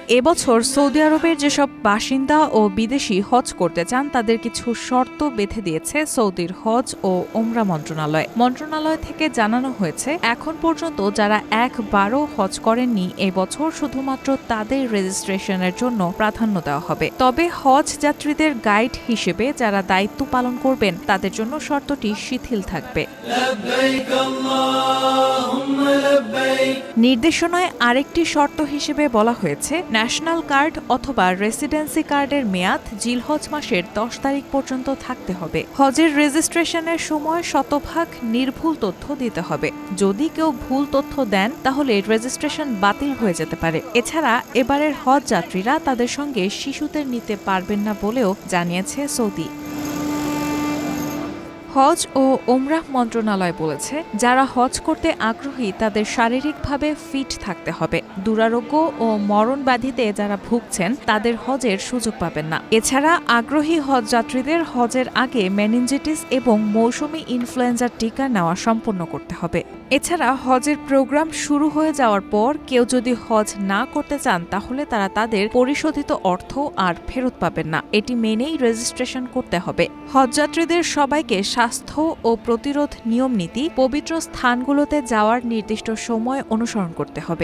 এবছর সৌদি আরবের যেসব বাসিন্দা ও বিদেশি হজ করতে চান তাদের কিছু শর্ত বেঁধে দিয়েছে সৌদির হজ ও ওমরা মন্ত্রণালয় থেকে জানানো হয়েছে, এখন পর্যন্ত যারা একবারও হজ করেননি এবছর শুধুমাত্র তাদের রেজিস্ট্রেশনের জন্য প্রাধান্য দেওয়া হবে। তবে হজ যাত্রীদের গাইড হিসেবে যারা দায়িত্ব পালন করবেন তাদের জন্য শর্তটি শিথিল থাকবে। নির্দেশনায় আরেকটি শর্ত হিসেবে বলা হয়েছে, ন্যাশনাল কার্ড অথবা রেসিডেন্সি কার্ডের মেয়াদ জিলহজ মাসের 10 তারিখ পর্যন্ত থাকতে হবে। হজের রেজিস্ট্রেশনের সময় শতভাগ নির্ভুল তথ্য দিতে হবে। যদি কেউ ভুল তথ্য দেন তাহলে রেজিস্ট্রেশন বাতিল হয়ে যেতে পারে। এছাড়া এবারের হজ যাত্রীরা তাদের সঙ্গে শিশুদের নিতে পারবেন না বলেও জানিয়েছে সৌদি। হজ ও ওমরাহ মন্ত্রণালয় বলেছে, যারা হজ করতে আগ্রহী তাদের শারীরিকভাবে ফিট থাকতে হবে। দুরারোগ্য ও মরণ ব্যাধিতে যারা ভুগছেন তাদের হজের সুযোগ পাবেন না। এছাড়া আগ্রহী হজ যাত্রীদের হজের আগে মেনিনজাইটিস এবং মৌসুমি ইনফ্লুয়েঞ্জার টিকা নেওয়া সম্পন্ন করতে হবে। এছাড়া হজের প্রোগ্রাম শুরু হয়ে যাওয়ার পর কেউ যদি হজ না করতে চান তাহলে তারা তাদের পরিশোধিত অর্থ আর ফেরত পাবেন না। এটি মেনেই রেজিস্ট্রেশন করতে হবে। হজযাত্রীদের সবাইকে স্বাস্থ্য ও প্রতিরোধ নিয়মনীতি, পবিত্র স্থানগুলোতে যাওয়ার নির্দিষ্ট সময় অনুসরণ করতে হবে।